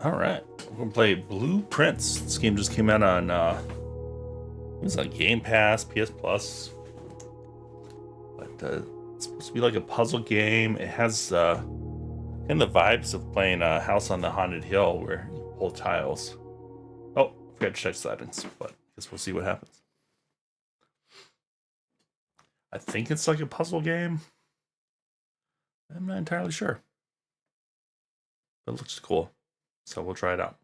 All right, we're gonna play Blueprints. This game just came out on it was on Game Pass, PS Plus, but it's supposed to be like a puzzle game. It has kind of the vibes of playing a House on the Haunted Hill, where you pull tiles. Oh, I forgot to check settings, but I guess we'll see what happens. I think it's like a puzzle game. I'm not entirely sure, but it looks cool, so we'll try it out.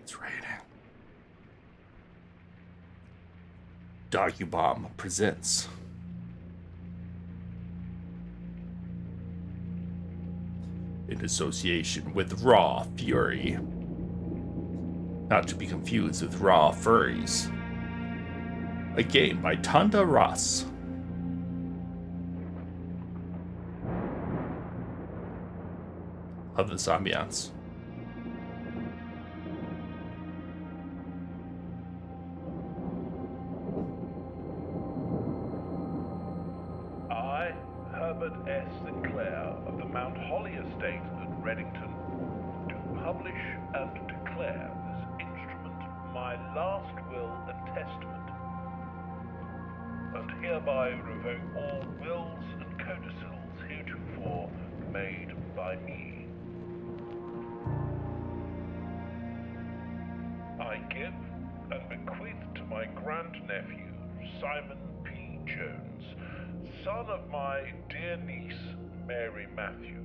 It's raining. Dogubomb presents in association with Raw Fury, not to be confused with Raw Furries, a game by Tanda Ross. Love this ambiance. I, Herbert S. Sinclair of the Mount Holly Estate at Reddington, do publish and declare this instrument my last will and testament, and hereby revoke all wills and codicils heretofore made by me. I give and bequeath to my grandnephew, Simon P. Jones, son of my dear niece, Mary Matthew,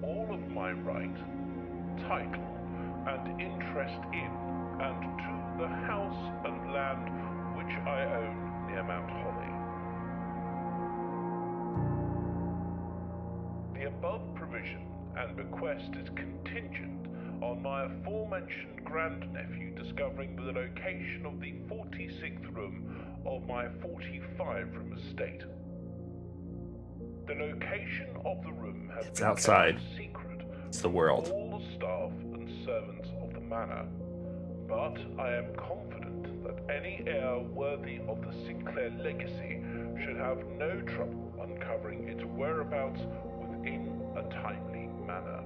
all of my right, title, and interest in and to the house and land which I own near Mount Holly. The above provision and bequest is contingent on my aforementioned grandnephew discovering the location of the 46th room of my 45-room estate. The location of the room has It's been outside. kept secret It's the world. from all the staff and servants of the manor, but I am confident that any heir worthy of the Sinclair legacy should have no trouble uncovering its whereabouts within a timely manner.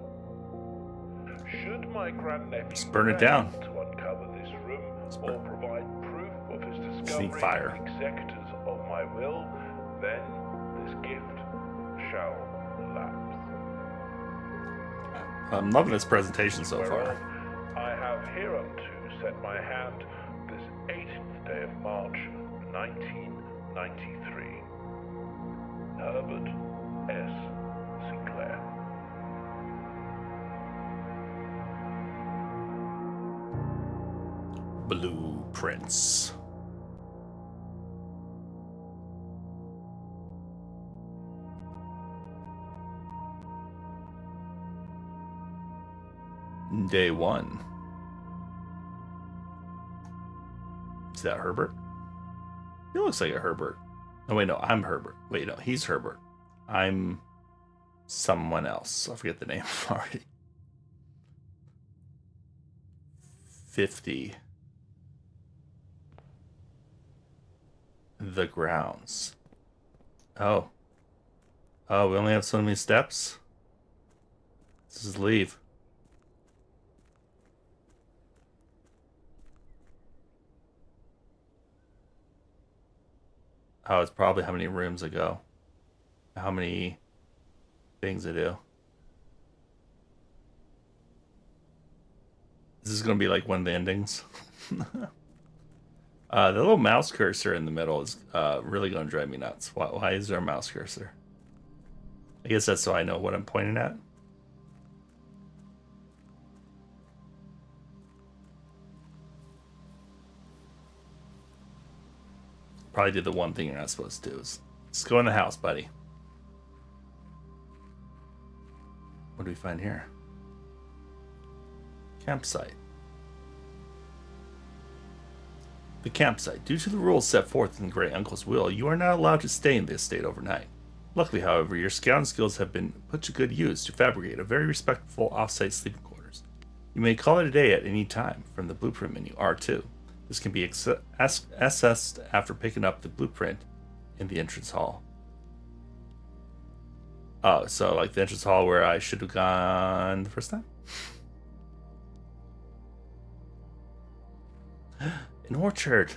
Should my grandnephew Let's burn it down. fail to uncover this room or provide proof of his Sneak discovery fire. to the executors of my will, then this gift shall lapse. I'm loving this presentation so far. Whereof I have hereunto set my hand this 18th day of March, 1993. Herbert S. Sinclair. Blueprints. Day one. Is that Herbert? He looks like a Herbert. Oh wait, no, I'm Herbert. Wait, no, he's Herbert. I'm someone else. I forget the name already. 50. The grounds. Oh. Oh, we only have so many steps? This is leave. Oh, it's probably how many rooms ago. How many things I do. This is going to be like one of the endings. The little mouse cursor in the middle is really going to drive me nuts. Why is there a mouse cursor? I guess that's so I know what I'm pointing at. Probably did the one thing you're not supposed to do. Is just go in the house, buddy. What do we find here? Campsite. The campsite. Due to the rules set forth in the Great Uncle's will, you are not allowed to stay in the estate overnight. Luckily, however, your scouting skills have been put to good use to fabricate a very respectful off-site sleeping quarters. You may call it a day at any time from the blueprint menu R2. This can be assessed after picking up the blueprint in the entrance hall. Oh, so like the entrance hall where I should have gone the first time? An orchard.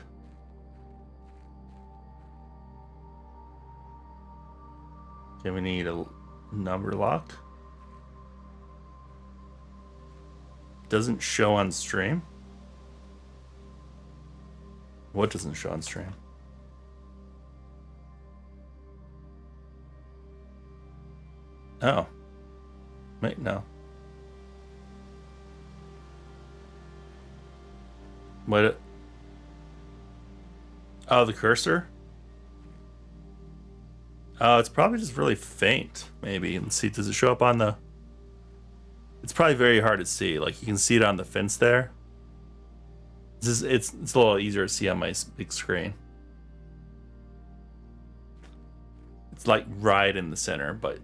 Okay, we need a number lock. Doesn't show on stream. What doesn't show on stream? Oh. Wait, no. What? Oh, the cursor? Oh, it's probably just really faint, maybe. Let's see, does it show up on the... It's probably very hard to see. Like, you can see it on the fence there. It's a little easier to see on my big screen. It's like right in the center, but...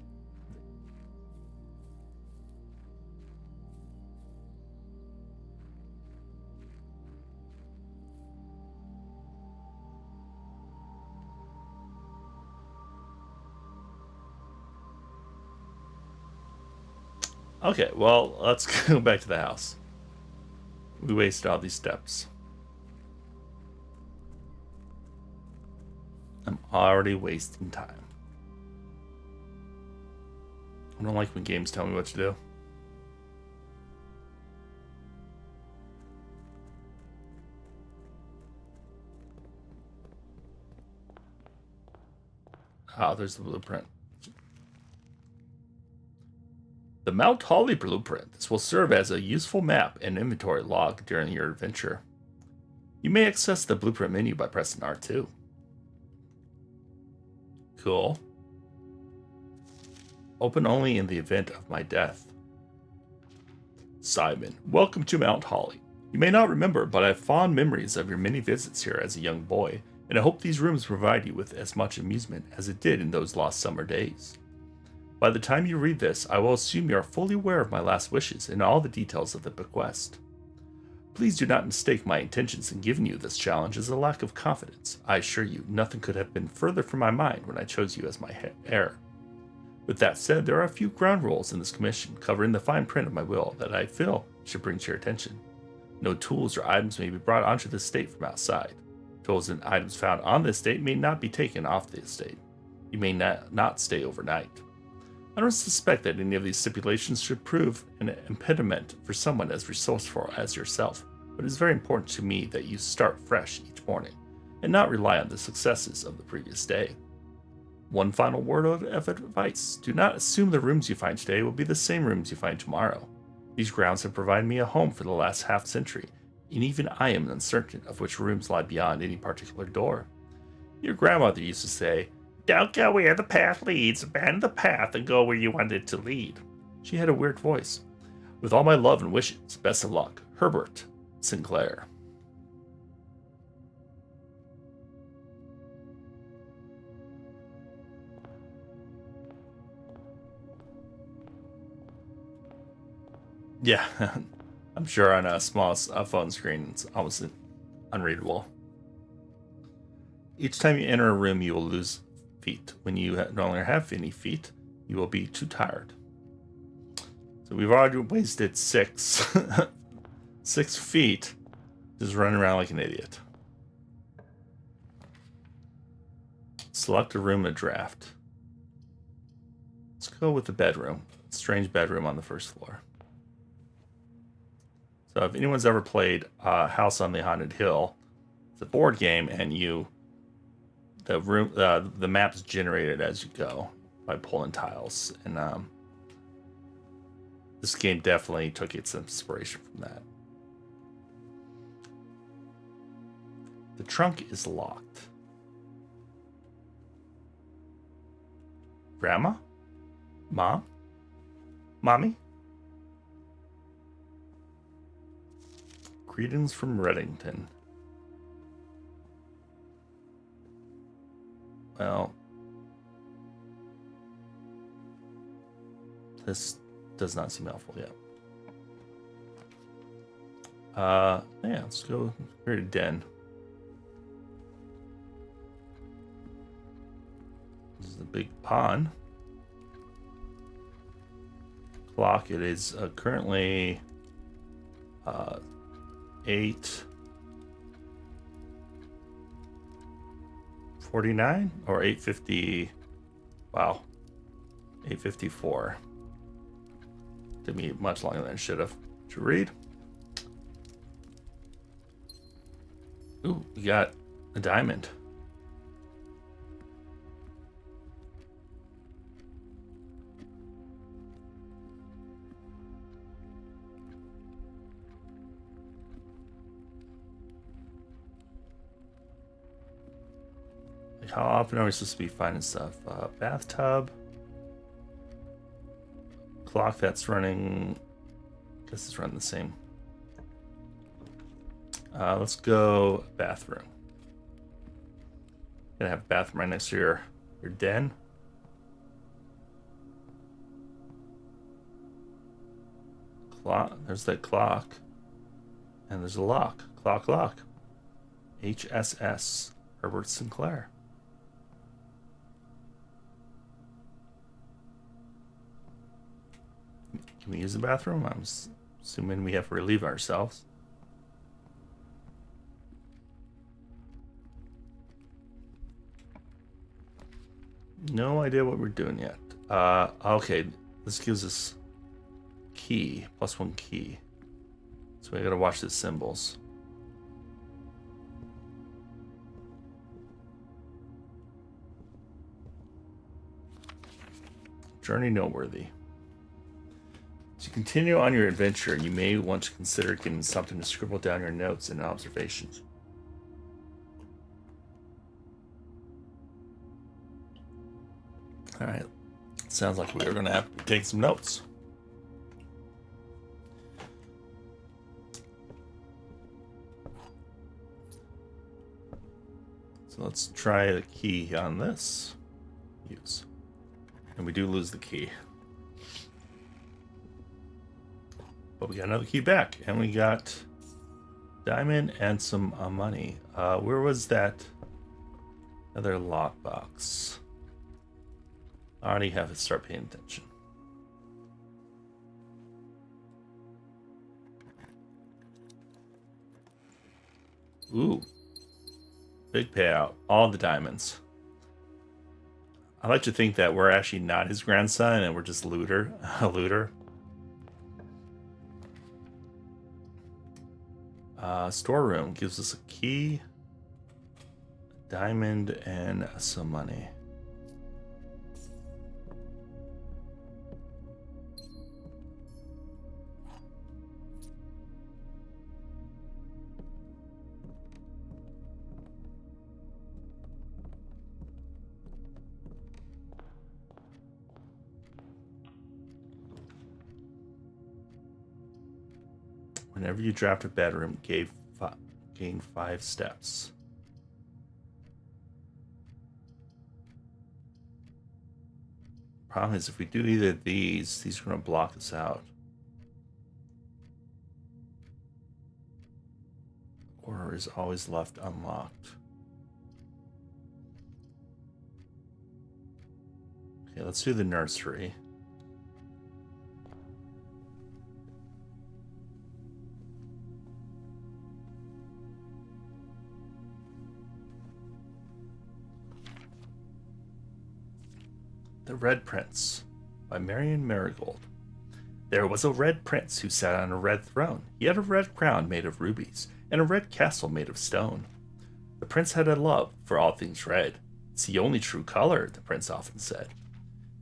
Okay, well, let's go back to the house. We wasted all these steps. I'm already wasting time. I don't like when games tell me what to do. Ah, there's the blueprint. The Mount Holly blueprint. This will serve as a useful map and inventory log during your adventure. You may access the blueprint menu by pressing R2. Cool. Open only in the event of my death. Simon, welcome to Mount Holly. You may not remember, but I have fond memories of your many visits here as a young boy, and I hope these rooms provide you with as much amusement as it did in those lost summer days. By the time you read this, I will assume you are fully aware of my last wishes and all the details of the bequest. Please do not mistake my intentions in giving you this challenge as a lack of confidence. I assure you, nothing could have been further from my mind when I chose you as my heir. With that said, there are a few ground rules in this commission covering the fine print of my will that I feel should bring to your attention. No tools or items may be brought onto the estate from outside. Tools and items found on the estate may not be taken off the estate. You may not stay overnight. I don't suspect that any of these stipulations should prove an impediment for someone as resourceful as yourself, but it is very important to me that you start fresh each morning, and not rely on the successes of the previous day. One final word of advice. Do not assume the rooms you find today will be the same rooms you find tomorrow. These grounds have provided me a home for the last half-century, and even I am uncertain of which rooms lie beyond any particular door. Your grandmother used to say, "Don't go where the path leads, abandon the path and go where you want it to lead." She had a weird voice. With all my love and wishes, best of luck, Herbert Sinclair. Yeah, I'm sure on a small phone screen it's almost unreadable. Each time you enter a room, you will lose feet. When you no longer have any feet, you will be too tired. So we've already wasted 6 feet just running around like an idiot. Select a room to draft. Let's go with the bedroom. Strange bedroom on the first floor. So if anyone's ever played House on the Haunted Hill, it's a board game, and the map's generated as you go by pulling tiles, and this game definitely took its inspiration from that. The trunk is locked. Grandma? Mom? Mommy? Greetings from Reddington. Well, this does not seem helpful yet. Yeah, let's go here to den. This is the big pond. Clock. It is currently 8:49 or 8:50. Wow, 8:54. Took me much longer than it should have to read. Ooh, we got a diamond. Like, how often are we supposed to be finding stuff? Bathtub. Clock that's running. I guess it's running the same. Let's go bathroom. Gonna have a bathroom right next to your den. Clock. There's that clock, and there's a lock. Lock. HSS Herbert Sinclair. Can we use the bathroom? I'm assuming we have to relieve ourselves. No idea what we're doing yet. Okay, this gives us key, +1 key. So we gotta watch the symbols. Journey noteworthy. As you continue on your adventure, you may want to consider getting something to scribble down your notes and observations. All right, sounds like we're gonna have to take some notes. So let's try the key on this. Use. And we do lose the key. But we got another key back, and we got diamond and some money. Where was that other lockbox? I already have to start paying attention. Ooh. Big payout. All the diamonds. I like to think that we're actually not his grandson and we're just a looter. Storeroom gives us a key, a diamond, and some money. Whenever you draft a bedroom, gain 5 steps. Problem is, if we do either of these are going to block us out. Or is always left unlocked. Okay, let's do the nursery. The Red Prince by Marion Marigold. There was a red prince who sat on a red throne. He had a red crown made of rubies and a red castle made of stone. The prince had a love for all things red. It's the only true color, the prince often said.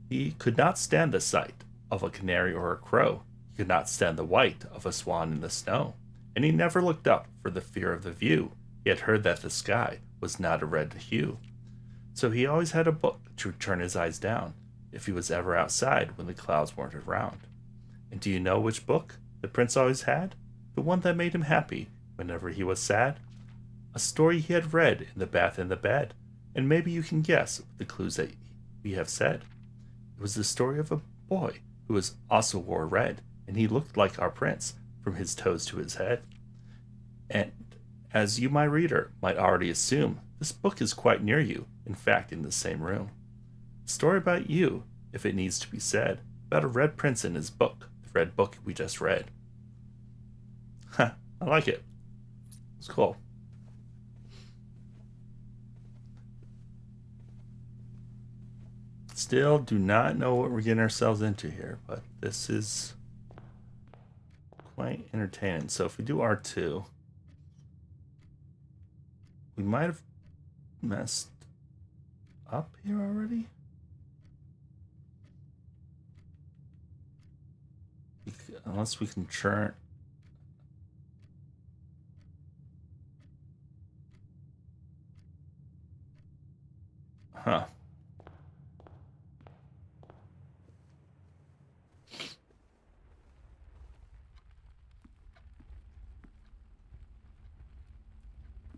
He could not stand the sight of a canary or a crow. He could not stand the white of a swan in the snow. And he never looked up for the fear of the view. He had heard that the sky was not a red hue. So he always had a book to turn his eyes down if he was ever outside when the clouds weren't around. And do you know which book the prince always had? The one that made him happy whenever he was sad? A story he had read in the bath and the bed, and maybe you can guess the clues that we have said. It was the story of a boy who also wore red, and he looked like our prince from his toes to his head. And as you, my reader, might already assume, this book is quite near you, in fact, in the same room. A story about you, if it needs to be said, about a red prince and his book, the red book we just read. Huh, I like it. It's cool. Still do not know what we're getting ourselves into here, but this is quite entertaining. So if we do R2, we might have messed up here already. Unless we can churn. Huh.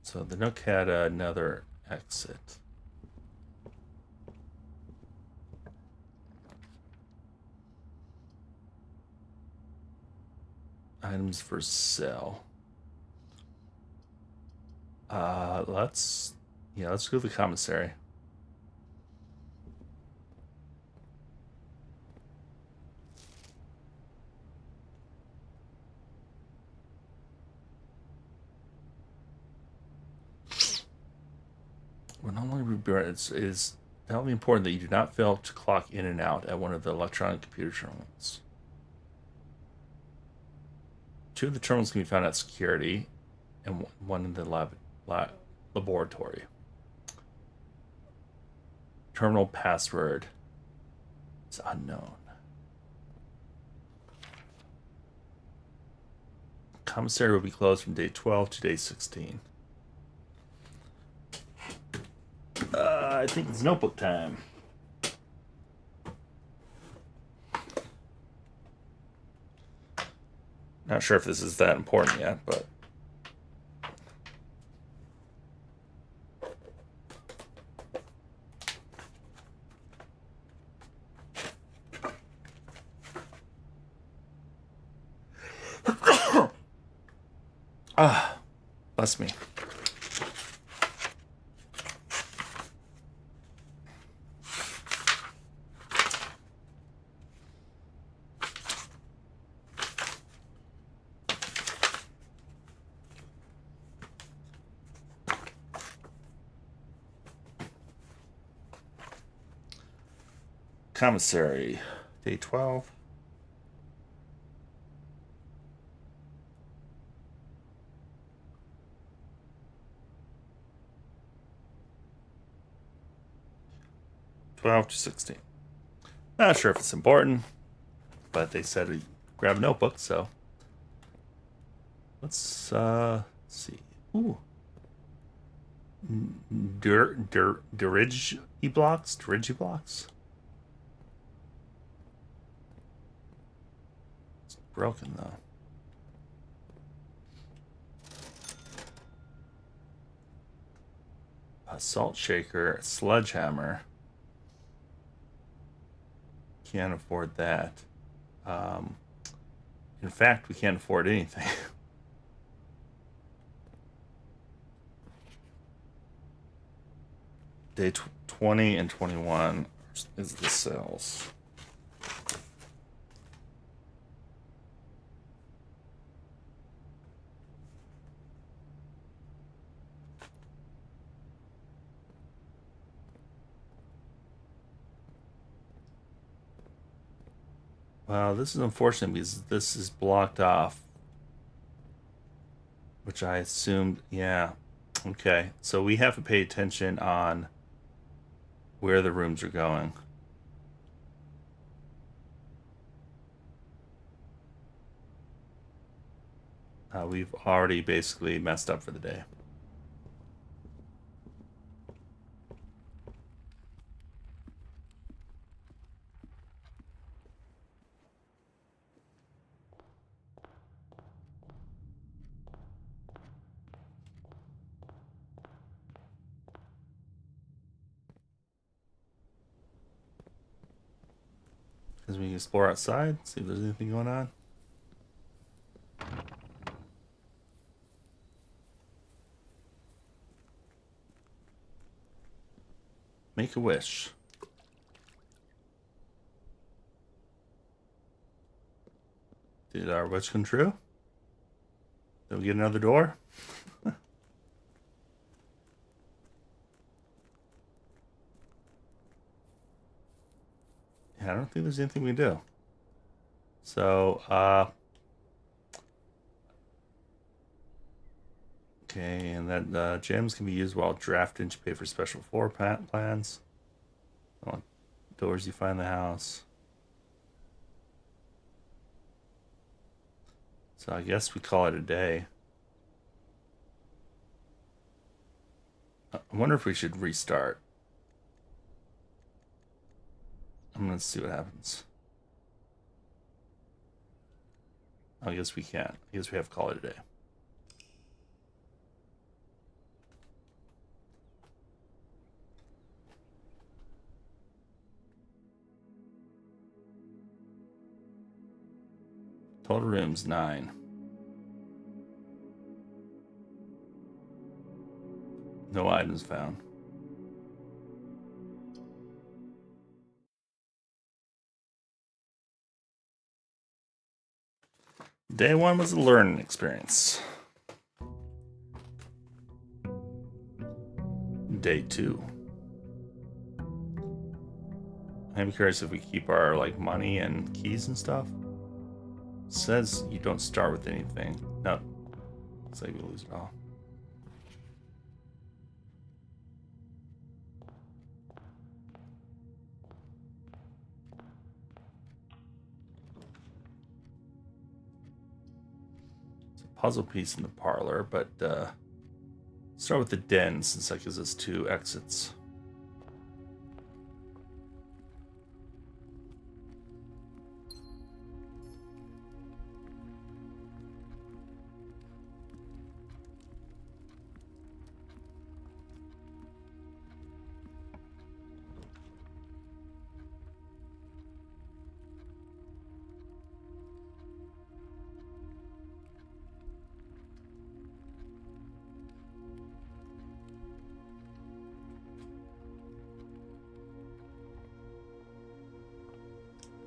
So the Nook had another exit. Items for sale. Let's go to the commissary. When not only is vitally important that you do not fail to clock in and out at one of the electronic computer terminals. 2 of the terminals can be found at security, and 1 in the laboratory. Terminal password is unknown. Commissary will be closed from day 12 to day 16. I think it's notebook time. Not sure if this is that important yet, but bless me. Commissary, day 12. To 16. Not sure if it's important, but they said we grab a notebook, so let's see. Ooh. Dirigi blocks? Dirigi blocks? It's broken though. A salt shaker, a sledgehammer. Can't afford that. In fact, we can't afford anything. Day 20 and 21 is the sales. Wow, this is unfortunate because this is blocked off. Which I assumed, yeah. Okay, so we have to pay attention on where the rooms are going. We've already basically messed up for the day. As we explore outside, see if there's anything going on. Make a wish. Did our wish come true? Did we get another door? Yeah, I don't think there's anything we can do. So, okay, and then gems can be used while drafting to pay for special floor plans. Doors you find in the house. So I guess we call it a day. I wonder if we should restart. I'm gonna see what happens. I guess we can't. I guess we have to call it a day. Total rooms 9. No items found. Day 1 was a learning experience. Day 2. I'm curious if we keep our money and keys and stuff. It says you don't start with anything. No. Looks like we lose it all. It's a puzzle piece in the parlor, but start with the den since that gives us 2 exits.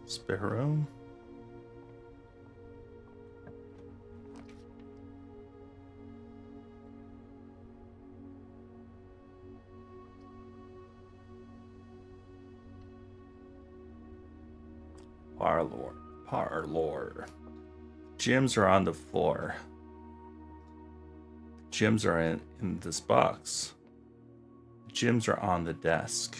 Spare room. Parlor. Gems are on the floor. Gems are in this box. Gems are on the desk.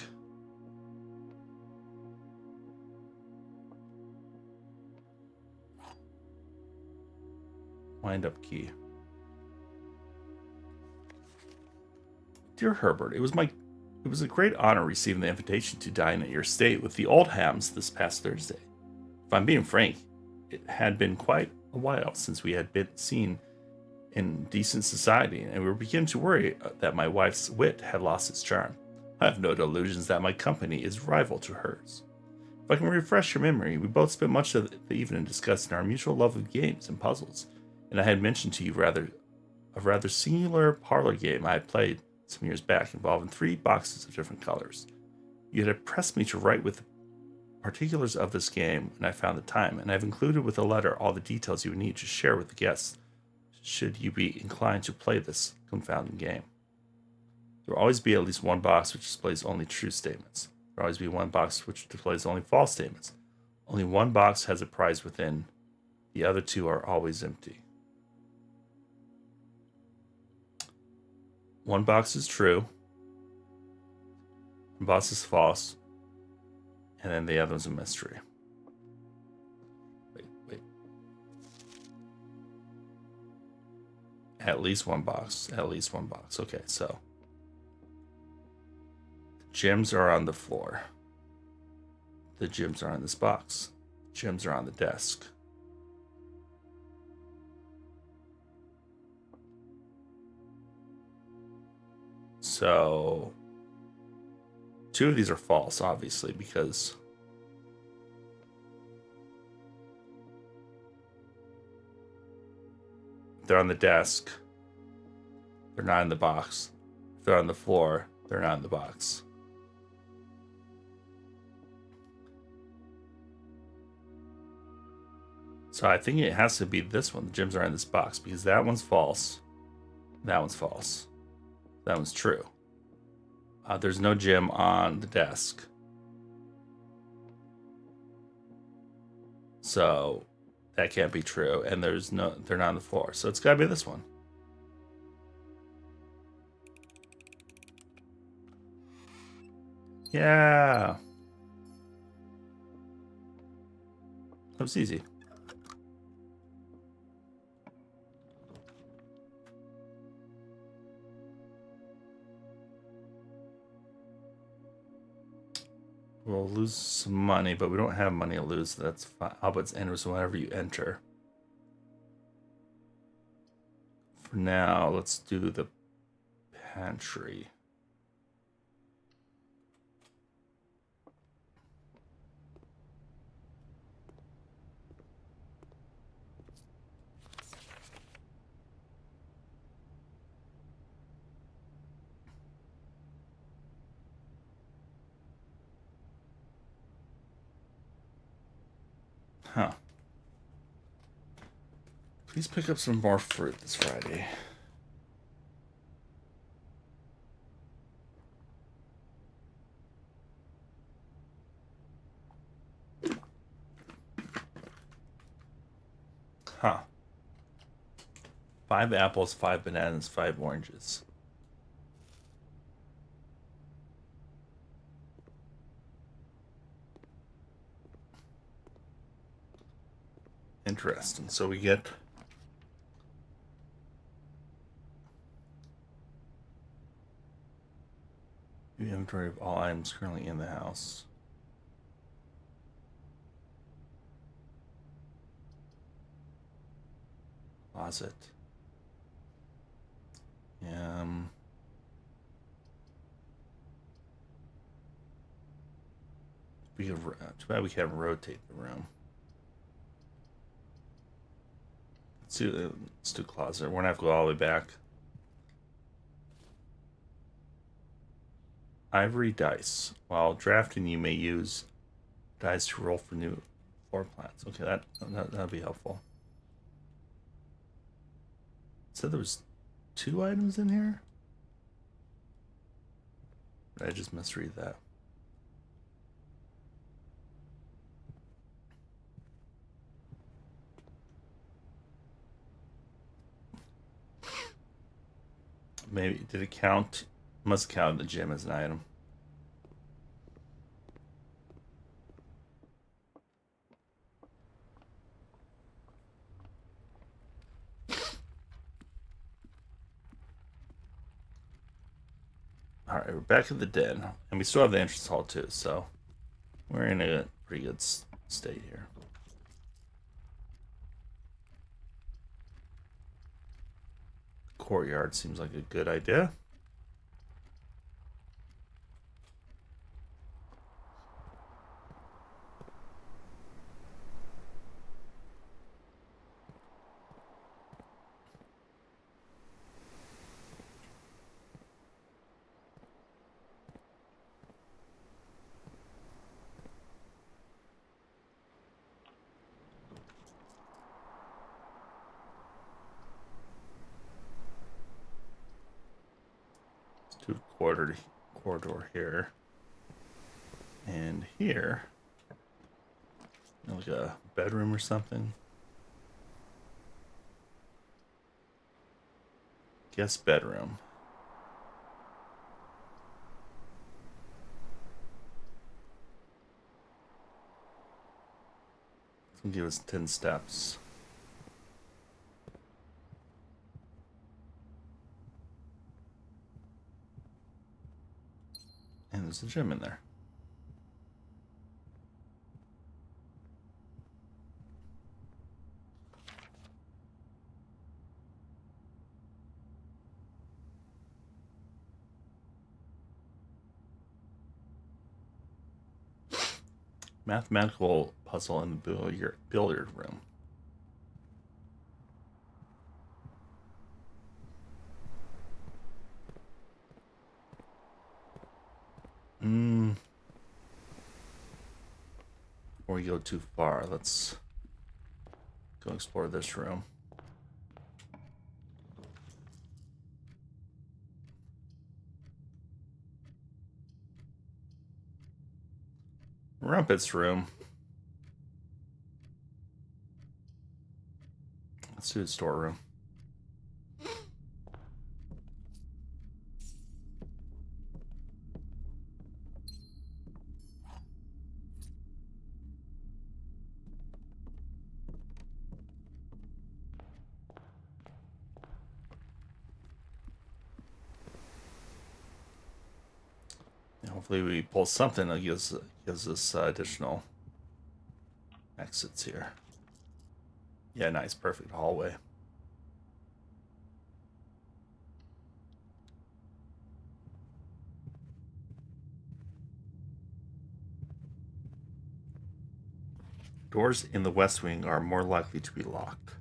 Wind up key. Dear Herbert, it was a great honor receiving the invitation to dine at your estate with the Oldhams this past Thursday. If I'm being frank, it had been quite a while since we had been seen in decent society, and we were beginning to worry that my wife's wit had lost its charm. I have no delusions that my company is rival to hers. If I can refresh your memory, we both spent much of the evening discussing our mutual love of games and puzzles, and I had mentioned to you a rather singular parlor game I had played some years back involving 3 boxes of different colors. You had pressed me to write with the particulars of this game when I found the time, and I've included with a letter all the details you would need to share with the guests should you be inclined to play this confounding game. There will always be at least one box which displays only true statements. There will always be one box which displays only false statements. Only one box has a prize within. The other 2 are always empty. One box is true. One box is false. And then the other one's a mystery. Wait. At least one box. Okay, so. The gems are on the floor. The gems are in this box. Gems are on the desk. So 2 of these are false, obviously, because they're on the desk. They're not in the box. If they're on the floor, they're not in the box. So I think it has to be this one. The gems are in this box because that one's false. That one's false. That one's true. There's no gem on the desk. So that can't be true. And they're not on the floor. So it's gotta be this one. Yeah. That was easy. We'll lose some money, but we don't have money to lose. So that's fine. Albert's enters whenever you enter. For now, let's do the pantry. Huh. Please pick up some more fruit this Friday. Huh. 5 apples, 5 bananas, 5 oranges. Interesting. So we get the inventory of all items currently in the house. Closet. We could, too bad we can't rotate the room. Let's do closet. We're gonna have to go all the way back. Ivory dice. While drafting, you may use dice to roll for new floor plans. Okay, that'd be helpful. It said there was 2 items in here. Did I just misread that? Maybe did it count? Must count the gym as an item. All right, we're back at the den, and we still have the entrance hall too, so we're in a pretty good state here. Courtyard seems like a good idea. Let's do a corridor here. And here, like a bedroom or something. Guest bedroom. It's gonna give us 10 steps. And there's a gym in there. Mathematical puzzle in the billiard room. Before we go too far, let's go explore this room. Rumpet's room. Let's do the storeroom. Hopefully we pull something that gives us additional exits here. Yeah, nice, perfect hallway. Doors in the West Wing are more likely to be locked.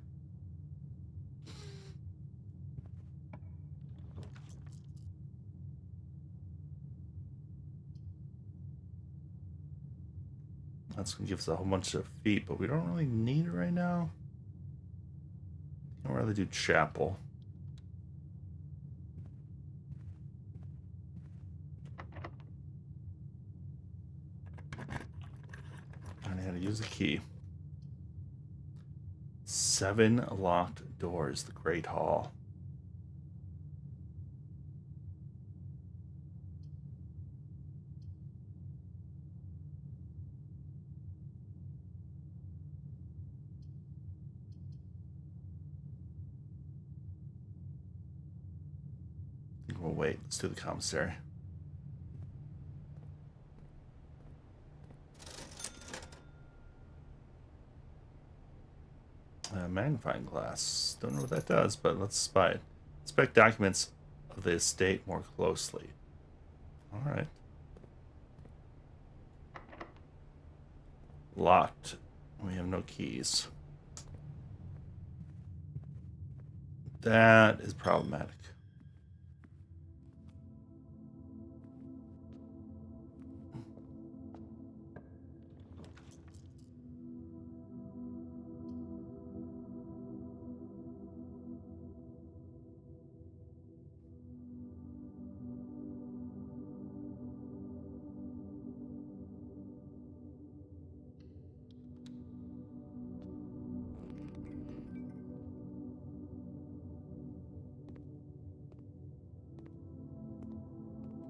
That's going to give us a whole bunch of feet, but we don't really need it right now. I'd rather do chapel. I had to use the key. 7 locked doors, the Great Hall. We'll wait. Let's do the commissary. Magnifying glass. Don't know what that does, but let's spy it. Inspect documents of the estate more closely. All right. Locked. We have no keys. That is problematic.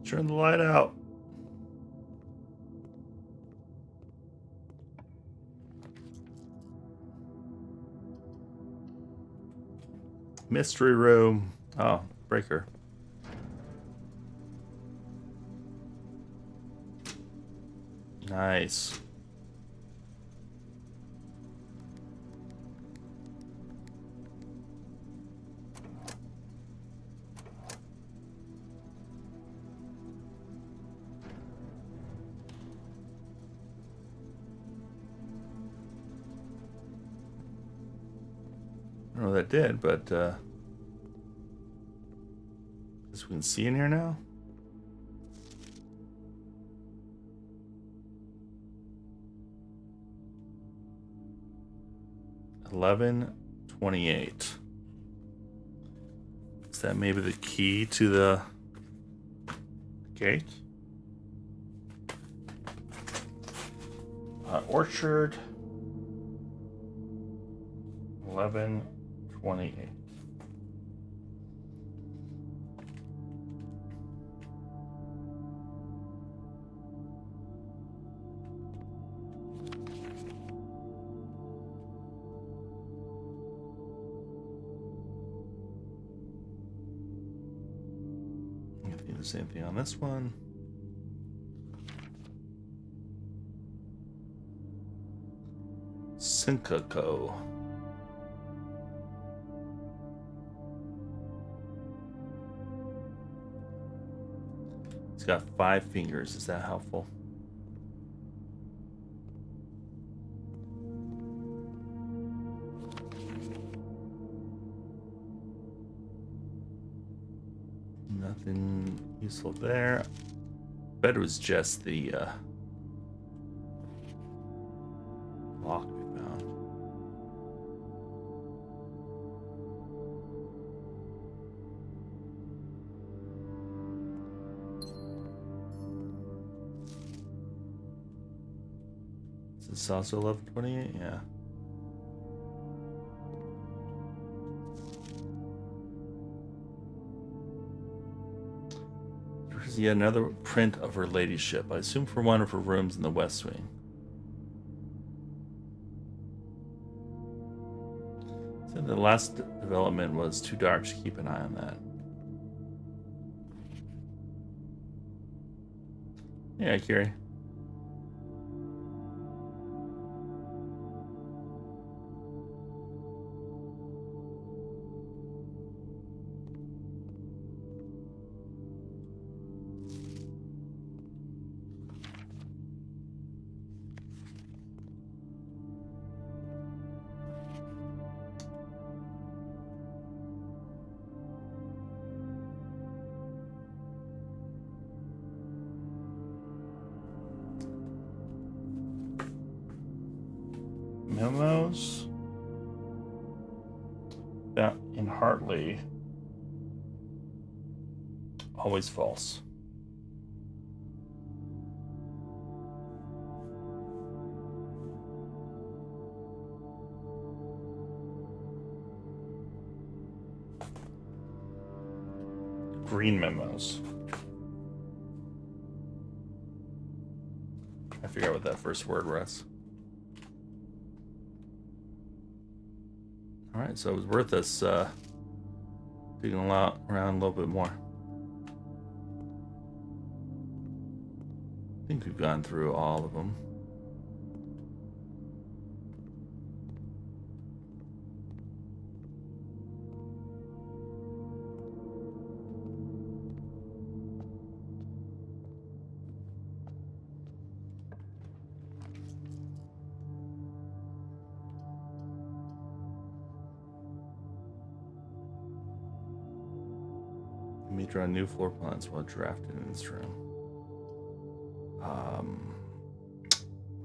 Turn the light out. Mystery room. Oh, breaker. Nice. I don't know what that did, but as we can see in here now. $11.28. Is that maybe the key to the gate? Orchard. 11:28. Do the same thing on this one. Syncaco. It's got 5 fingers. Is that helpful? Nothing useful there. Bet it was just the lock we found. This is also 1128, yeah. There's yet another print of her ladyship. I assume for one of her rooms in the West Wing. So the last development was too dark to keep an eye on that. Yeah, Kiri. Memos that in Hartley, always false. Green memos. I forgot what that first word was. Alright, so it was worth us digging around a little bit more. I think we've gone through all of them. Let me draw new floor plans while drafted in this room.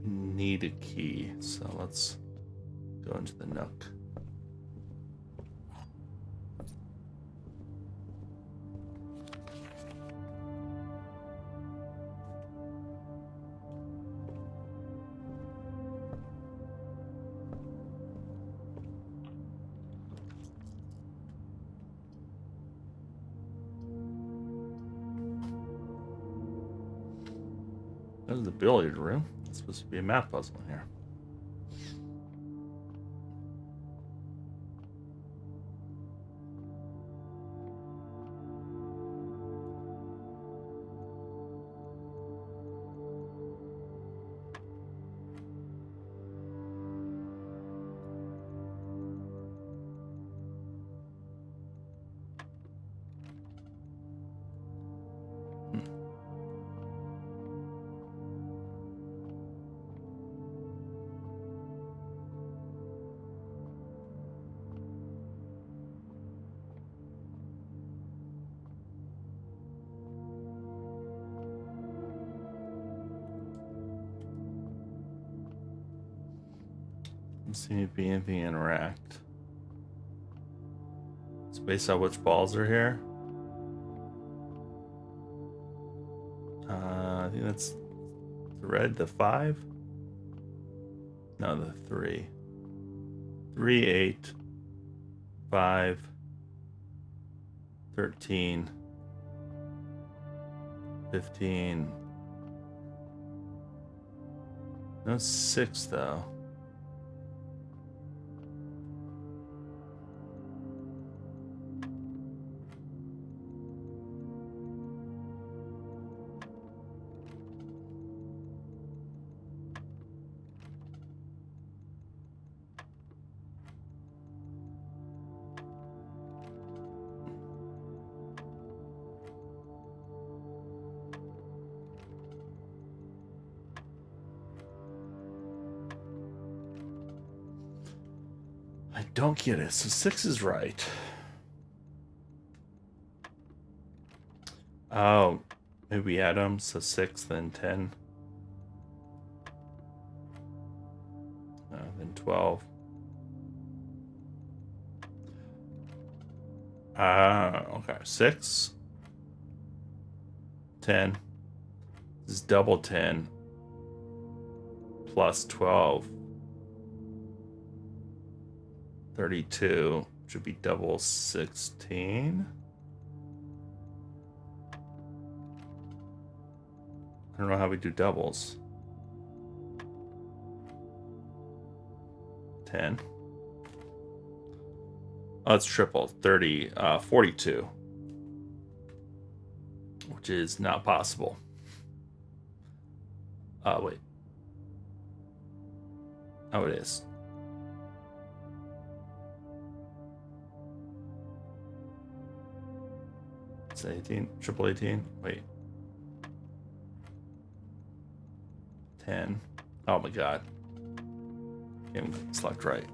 We need a key, so let's go into the nook. This is the billiard room. It's supposed to be a math puzzle in here. Doesn't seem to be anything interact. It's based on which balls are here. I think that's the red, the 5. No, the 3. 3, 8, 5, 13, 15. No 6 though. I don't get it. So 6 is right. Oh, maybe we add them. So 6, then 10. Then 12. Okay. 6. 10. This is double 10. plus 12. 32 should be double 16. I don't know how we do doubles. 10. Oh, it's triple. 30, 42. Which is not possible. Wait. Oh, it is. It's 18. Triple 18. Wait. 10. Oh my god. Game select right.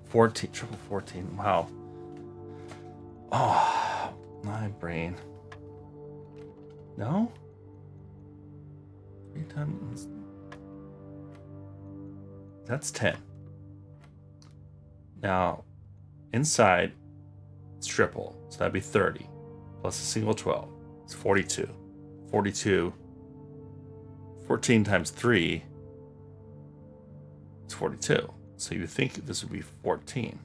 14, triple 14. Wow. Oh, my brain. No? 3 times. That's 10. Now, inside, it's triple. So that'd be 30. Plus a single 12. It's 42. 42. 14 times 3. It's 42. So you would think this would be 14.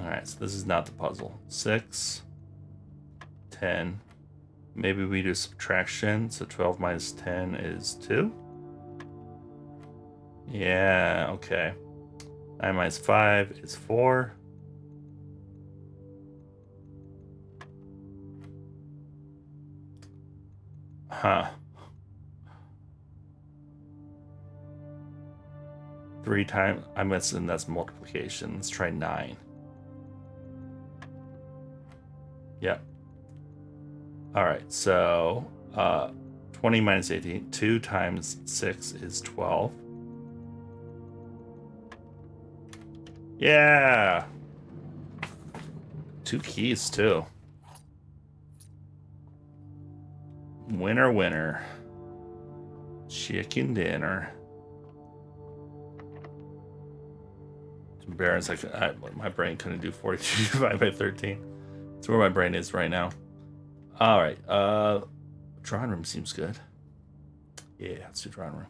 Alright, so this is not the puzzle. 6, 10. Maybe we do subtraction. So 12 minus 10 is 2. Yeah, okay. 9 minus 5 is 4. Huh. 3 times. I'm guessing that's multiplication. Let's try 9. Yep. Alright, so 20 minus 18. 2 times 6 is 12. Yeah! 2 keys, too. Winner, winner. Chicken dinner. It's embarrassing. My brain couldn't do 42 divided by 13. That's where my brain is right now. All right. Drawing room seems good. Yeah, let's do drawing room.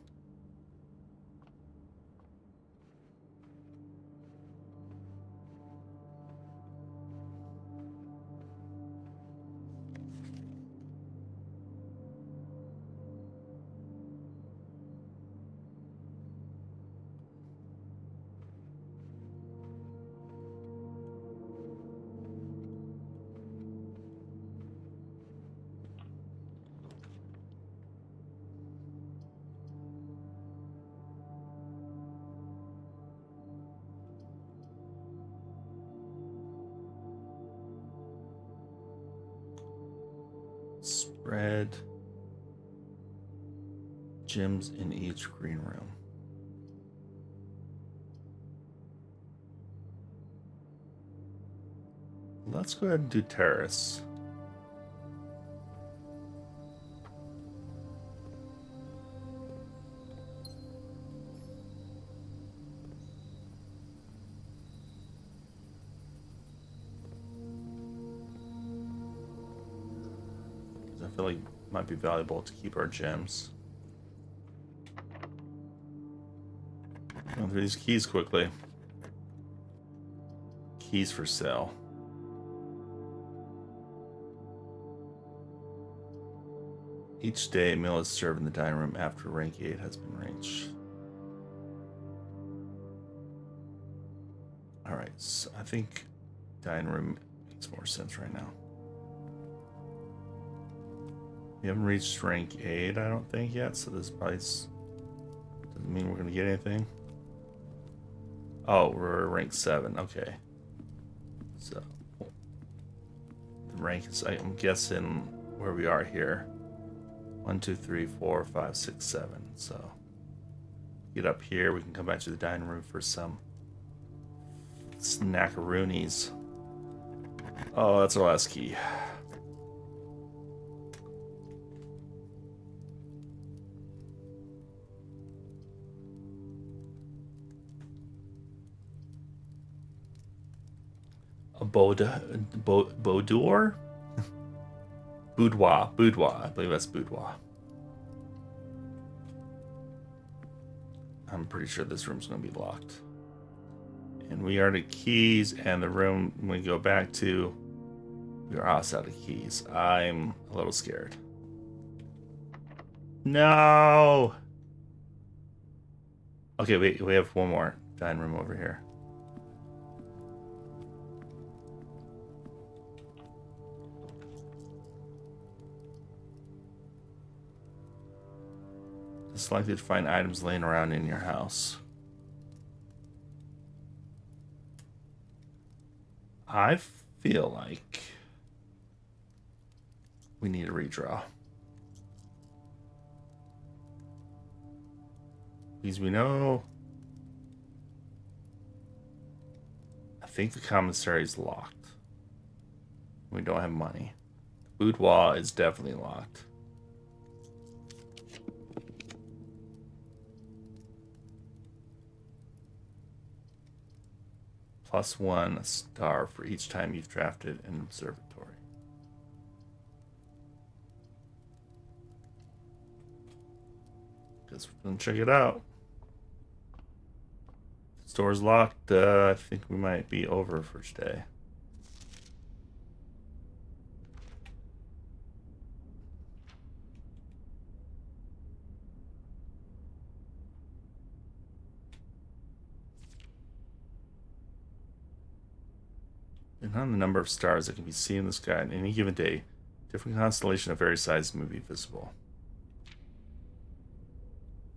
Spread gyms in each green room. Let's go ahead and do terrace. I feel like it might be valuable to keep our gems. Go through these keys quickly. Keys for sale. Each day, a meal is served in the dining room after rank 8 has been reached. Alright, so I think dining room makes more sense right now. We haven't reached rank 8, I don't think, yet, so this price doesn't mean we're going to get anything. Oh, we're rank 7, okay. So, the rank is, I'm guessing where we are here. 1, 2, 3, 4, 5, 6, 7. So, get up here, we can come back to the dining room for some snackaroonies. Oh, that's our last key. A boudoir? Boudoir. I believe that's boudoir. I'm pretty sure this room's going to be locked. And we are the keys, and the room we go back to, we are also out of keys. I'm a little scared. No! Okay, wait, we have one more dining room over here. It's likely to find items laying around in your house. I feel like we need a redraw. Because we know... I think the commissary is locked. We don't have money. The boudoir is definitely locked. +1 star for each time you've drafted an observatory. Guess we're gonna check it out. Store's locked. I think we might be over for today. And on the number of stars that can be seen in the sky on any given day, different constellation of various sizes may be visible.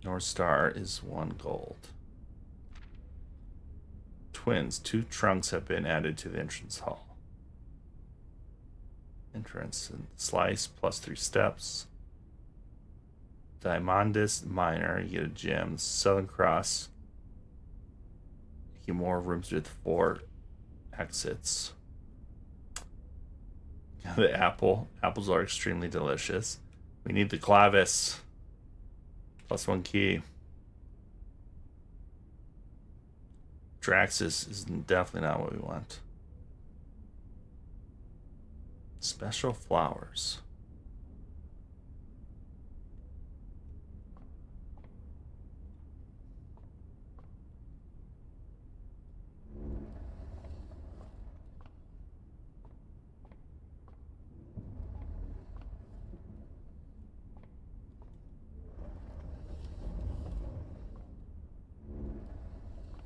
North Star is 1 gold. Twins, 2 trunks have been added to the entrance hall. Entrance and slice +3 steps. Diamondus Minor, you get a gem. Southern Cross, you get more rooms with 4 exits. The apples are extremely delicious. We need the clavis. +1 key. Draxus is definitely not what we want. Special flowers.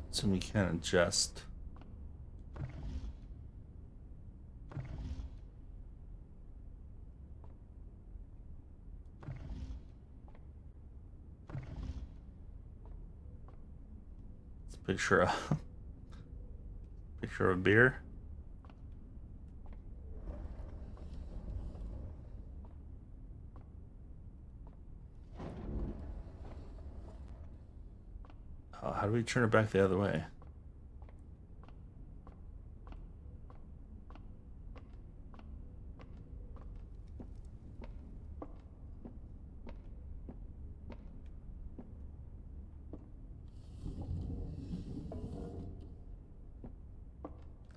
So we can adjust. It's a picture of picture of a beer. How do we turn it back the other way?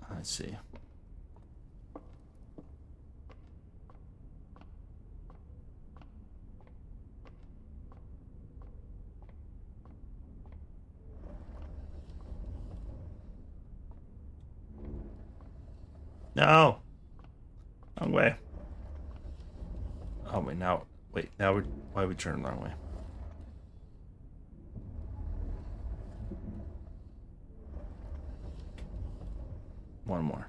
I see. No. Wrong way. Oh wait, now why are we turning the wrong way? One more.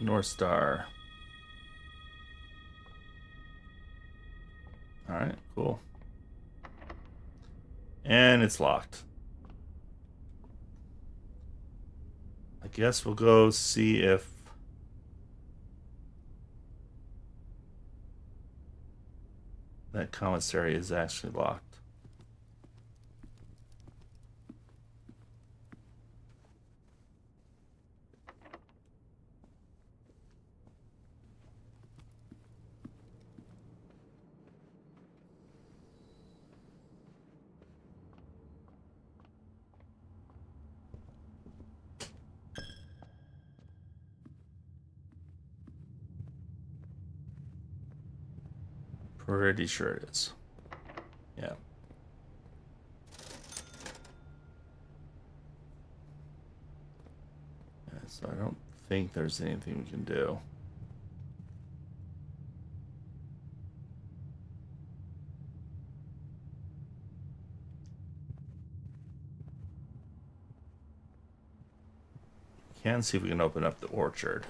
North Star. All right, cool. And it's locked. I guess we'll go see if that commissary is actually locked. Pretty sure it is. Yeah. So I don't think there's anything we can do. Can see if we can open up the orchard.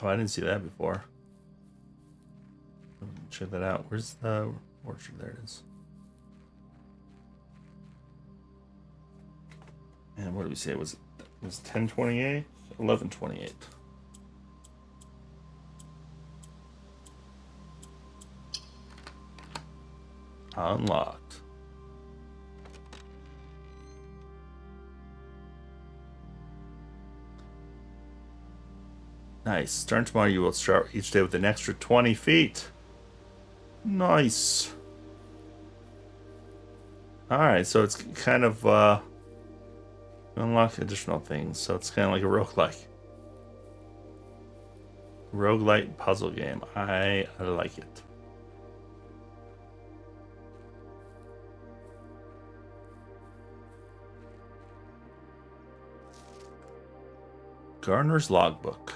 Oh, I didn't see that before. Check that out. Where's the orchard? There it is. And what did we say? It was 1028? 1128. Unlocked. Nice. Starting tomorrow, you will start each day with an extra 20 feet. Nice. Alright, so it's kind of, unlock additional things, so it's kind of like a roguelike. Roguelike puzzle game. I like it. Gardener's Logbook.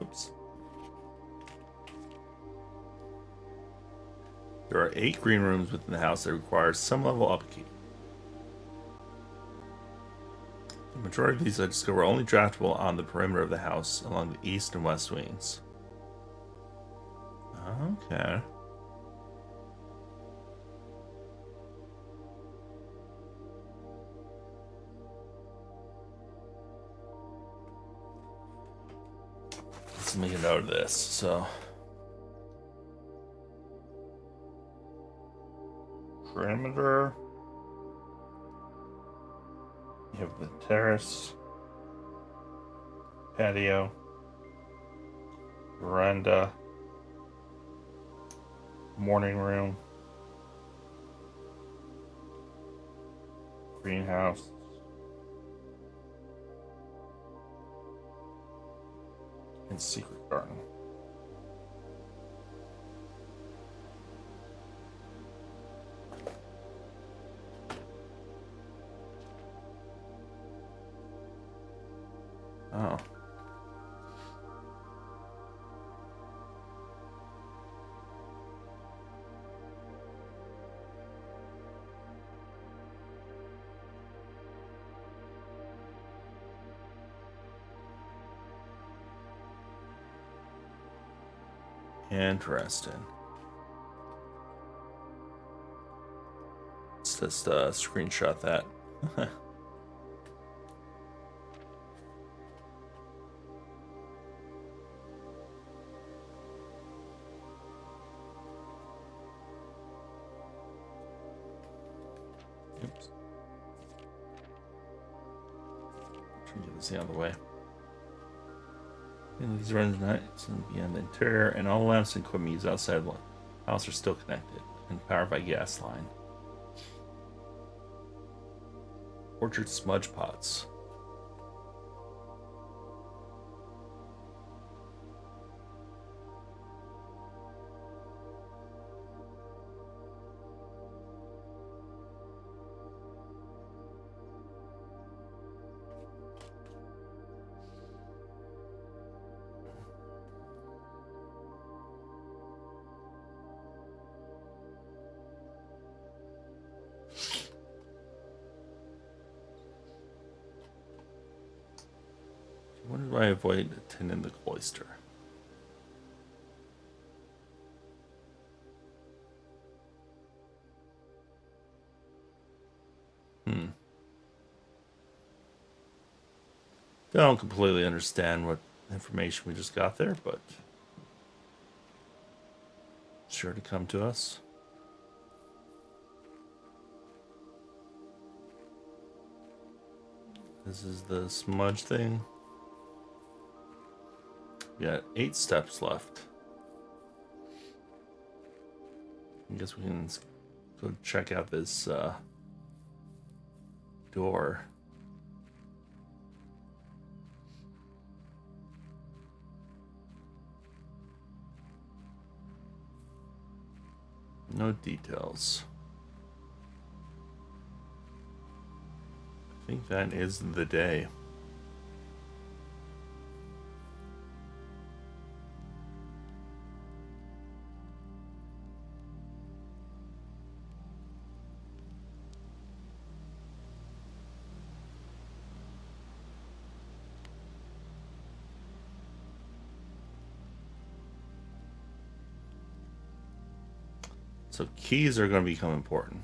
Oops. There are 8 green rooms within the house that require some level of upkeep. The majority of these I discover are only draftable on the perimeter of the house along the east and west wings. Okay. Let's make a note of this. So, perimeter. You have the terrace, patio, veranda, morning room, greenhouse, and secret garden. Oh. Interesting. Let's just screenshot that. Oops. Trying to get this out of the way. And these runs nights and beyond the interior, and all lamps and equipment used outside the house are still connected and powered by gas line. Orchard smudge pots. When do I avoid attending the cloister? Don't completely understand what information we just got there, but sure to come to us. This is the smudge thing. We got 8 steps left. I guess we can go check out this door. No details. I think that is the day. So keys are going to become important.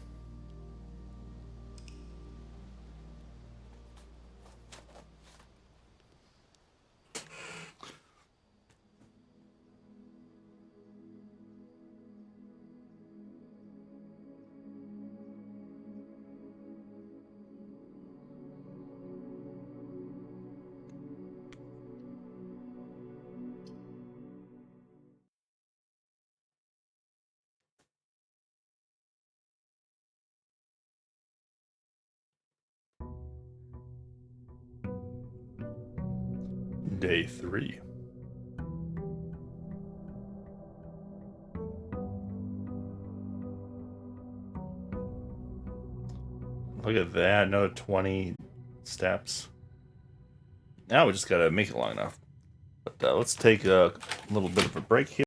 Day 3. Look at that, another 20 steps. Now we just gotta make it long enough. But let's take a little bit of a break here.